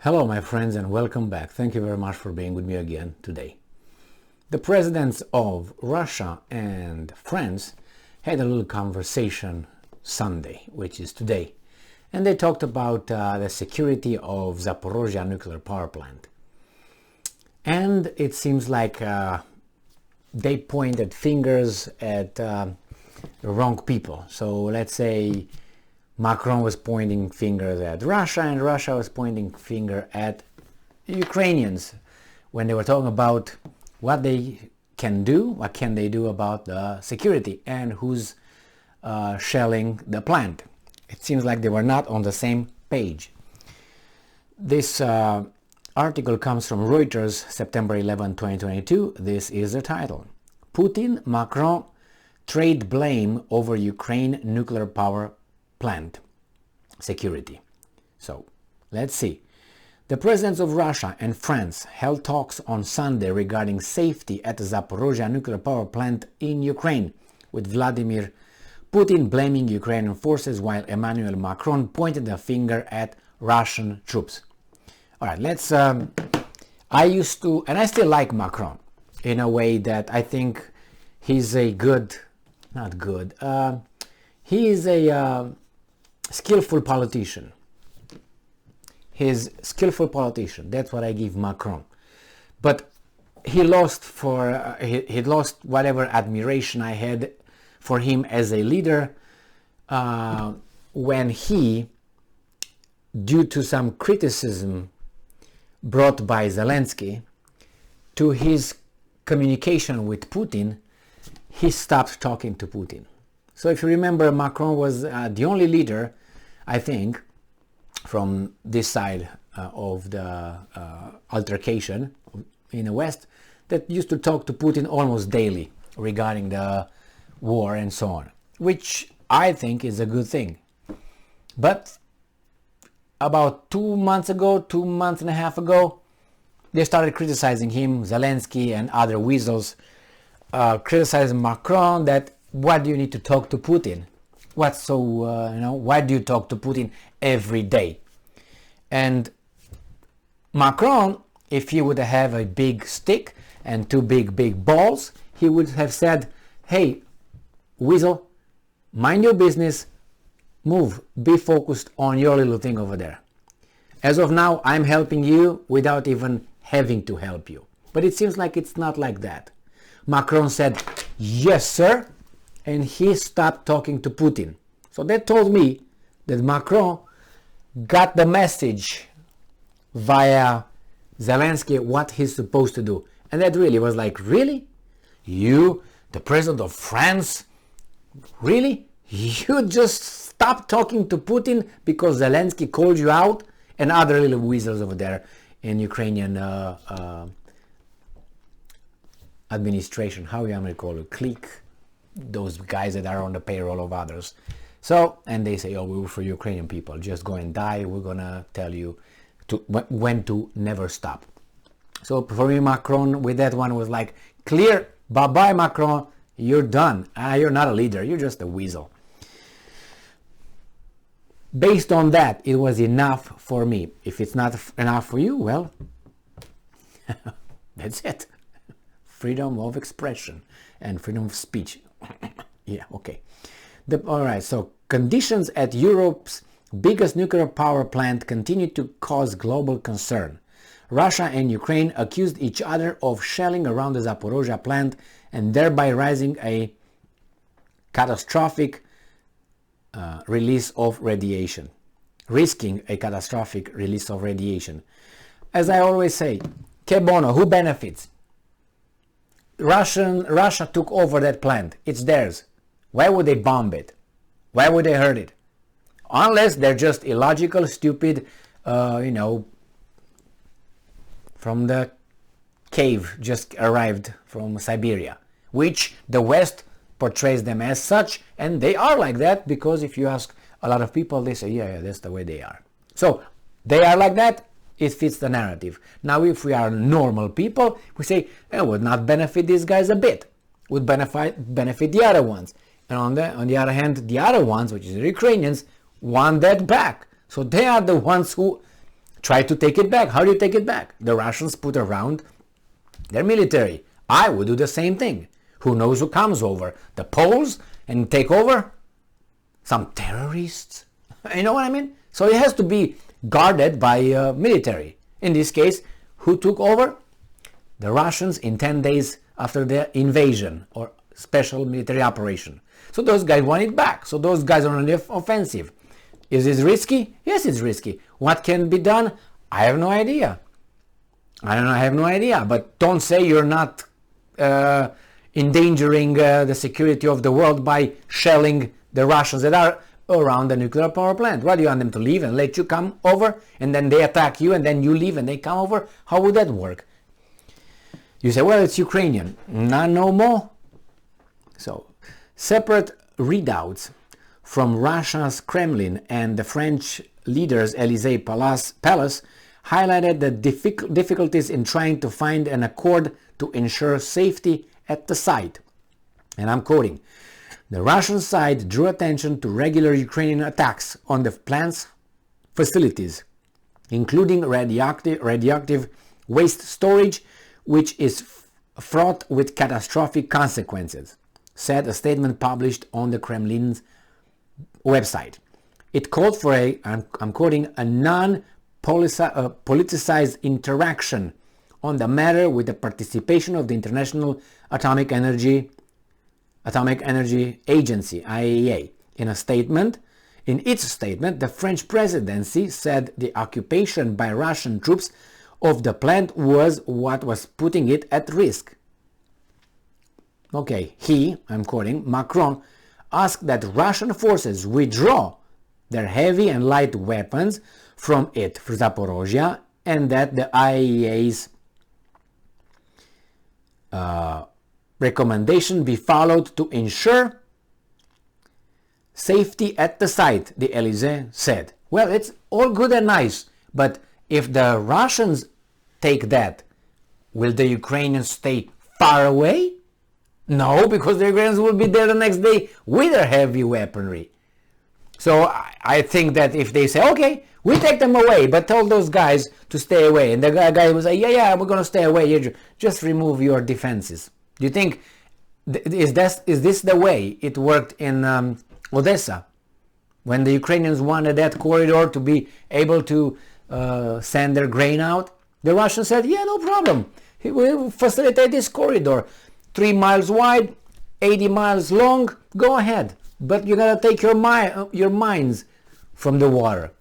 Hello my friends and welcome back. Thank you very much for being with me again today. The presidents of Russia and France had a little conversation Sunday, which is today, and they talked about the security of Zaporizhzhya nuclear power plant. And it seems like they pointed fingers at the wrong people. So let's say Macron was pointing fingers at Russia and Russia was pointing finger at Ukrainians when they were talking about what they can do, what can they do about the security and who's shelling the plant. It seems like they were not on the same page. This article comes from Reuters, September 11, 2022. This is the title. Putin, Macron trade blame over Ukraine nuclear power plant security. So let's see. The presidents of Russia and France held talks on Sunday regarding safety at the Zaporizhzhya nuclear power plant in Ukraine, with Vladimir Putin blaming Ukrainian forces while Emmanuel Macron pointed the finger at Russian troops. All right, let's I used to, and I still like Macron in a way that I think he's a good, not good, he is a skillful politician. He's skillful politician. That's what I give Macron. But he lost he lost whatever admiration I had for him as a leader when he, due to some criticism brought by Zelensky to his communication with Putin, he stopped talking to Putin. So if you remember, Macron was the only leader, I think, from this side of the altercation in the West that used to talk to Putin almost daily regarding the war and so on, which I think is a good thing. But about 2 months ago, 2 months and a half ago, they started criticizing him, Zelensky and other weasels, criticizing Macron that why do you need to talk to Putin? What's so, why do you talk to Putin every day? And Macron, if he would have a big stick and two big balls, he would have said, hey, weasel, mind your business, move, be focused on your little thing over there. As of now, I'm helping you without even having to help you. But it seems like it's not like that. Macron said, yes, sir, and he stopped talking to Putin. So that told me that Macron got the message via Zelensky what he's supposed to do. And that really was like, really? You, the president of France, really? You just stopped talking to Putin because Zelensky called you out and other little weasels over there in Ukrainian administration. How am I going to call it? Clique. Those guys that are on the payroll of others. So, and they say, oh, we were for Ukrainian people. Just go and die. We're going to tell you when to never stop. So for me, Macron with that one was like, clear, bye-bye, Macron. You're done. You're not a leader. You're just a weasel. Based on that, it was enough for me. If it's not enough for you, well, that's it. Freedom of expression and freedom of speech. Yeah, okay. All right, so conditions at Europe's biggest nuclear power plant continue to cause global concern. Russia and Ukraine accused each other of shelling around the Zaporizhzhya plant and thereby rising a catastrophic release of radiation, risking a catastrophic release of radiation. As I always say, que bono, who benefits? Russia took over that plant. It's theirs. Why would they bomb it? Why would they hurt it? Unless they're just illogical, stupid, from the cave just arrived from Siberia, which the West portrays them as such, and they are like that because if you ask a lot of people, they say, yeah, that's the way they are. So they are like that. It fits the narrative. Now, if we are normal people, we say, it would not benefit these guys a bit. Would benefit the other ones. And on the other hand, the other ones, which is the Ukrainians, want that back. So they are the ones who Try to take it back. How do you take it back? The Russians put around their military. I would do the same thing. Who knows who comes over? The Poles and take over? Some terrorists? You know what I mean? So it has to be guarded by military. In this case, who took over? The Russians in 10 days after their invasion or special military operation. So those guys want it back. So those guys are on the offensive. Is it risky? Yes, it's risky. What can be done? I have no idea. I have no idea. But don't say you're not endangering the security of the world by shelling the Russians that are around the nuclear power plant. What do you want them to leave and let you come over and then they attack you and then you leave and they come over? How would that work? You say, well, it's Ukrainian. Not no more. So, separate readouts from Russia's Kremlin and the French leader's Élysée Palace highlighted the difficulties in trying to find an accord to ensure safety at the site. And I'm quoting, the Russian side drew attention to regular Ukrainian attacks on the plant's facilities, including radioactive waste storage, which is fraught with catastrophic consequences, said a statement published on the Kremlin's website. It called for I'm quoting, a non-politicized interaction on the matter with the participation of the International Atomic Energy Agency, IAEA. In its statement, the French presidency said the occupation by Russian troops of the plant was what was putting it at risk. Okay, I'm quoting, Macron asked that Russian forces withdraw their heavy and light weapons from it, for Zaporizhzhya, and that the IAEA's recommendation be followed to ensure safety at the site, the Élysée said. Well, it's all good and nice, but if the Russians take that, will the Ukrainians stay far away? No, because the Ukrainians will be there the next day with their heavy weaponry. So I think that if they say, okay, we take them away, but tell those guys to stay away, and the guy will say, yeah, we're going to stay away, just remove your defenses. Do you think, is this the way it worked in Odessa? When the Ukrainians wanted that corridor to be able to send their grain out, the Russians said, yeah, no problem. We'll facilitate this corridor. 3 miles wide, 80 miles long, go ahead. But you gotta take your mines from the water.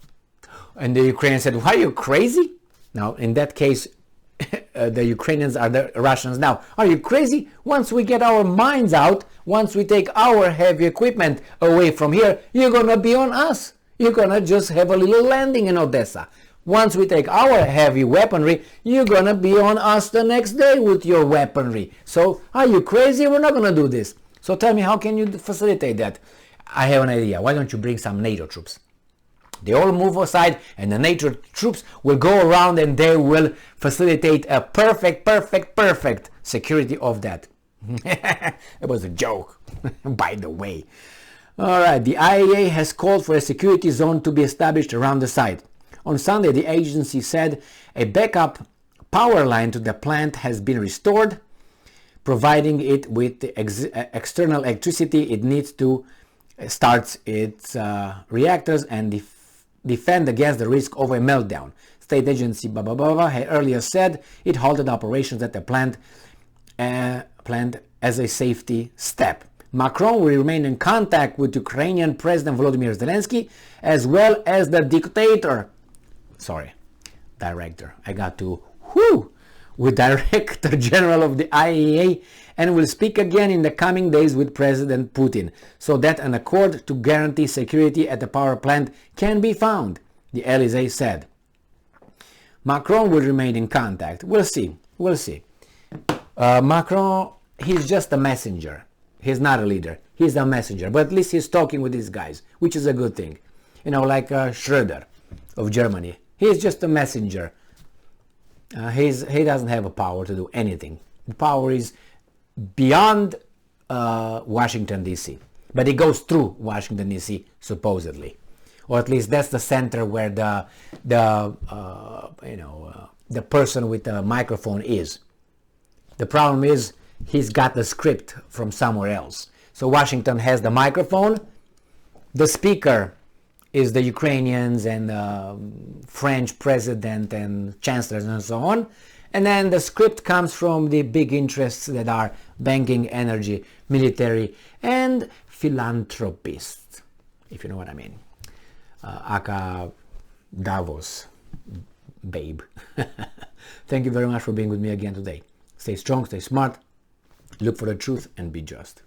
And the Ukrainians said, are you crazy? Now, in that case, the Ukrainians are the Russians now. Are you crazy? Once we get our mines out, once we take our heavy equipment away from here, you're gonna be on us. You're gonna just have a little landing in Odessa. Once we take our heavy weaponry, you're gonna be on us the next day with your weaponry. So, are you crazy? We're not gonna do this. So tell me, how can you facilitate that? I have an idea. Why don't you bring some NATO troops? They all move aside and the NATO troops will go around and they will facilitate a perfect security of that. It was a joke, by the way. Alright, the IAEA has called for a security zone to be established around the site. On Sunday, the agency said a backup power line to the plant has been restored, providing it with the external electricity it needs to start its reactors and defend against the risk of a meltdown. State agency had earlier said it halted operations at the plant as a safety step. Macron will remain in contact with Ukrainian President Volodymyr Zelensky as well as the Director General of the IAEA, and will speak again in the coming days with President Putin so that an accord to guarantee security at the power plant can be found, the Élysée said. Macron will remain in contact. We'll see. Macron, he's just a messenger. He's not a leader. He's a messenger. But at least he's talking with these guys, which is a good thing. You know, like Schröder of Germany. He's just a messenger. He doesn't have a power to do anything. The power is beyond Washington, D.C. But it goes through Washington, D.C., supposedly. or at least that's the center where the person with the microphone is. The problem is he's got the script from somewhere else. So Washington has the microphone, the speaker is the Ukrainians and French president and chancellors and so on, and then the script comes from the big interests that are banking, energy, military, and philanthropists, if you know what I mean. Aka Davos, babe. Thank you very much for being with me again today. Stay strong, stay smart, look for the truth, and be just.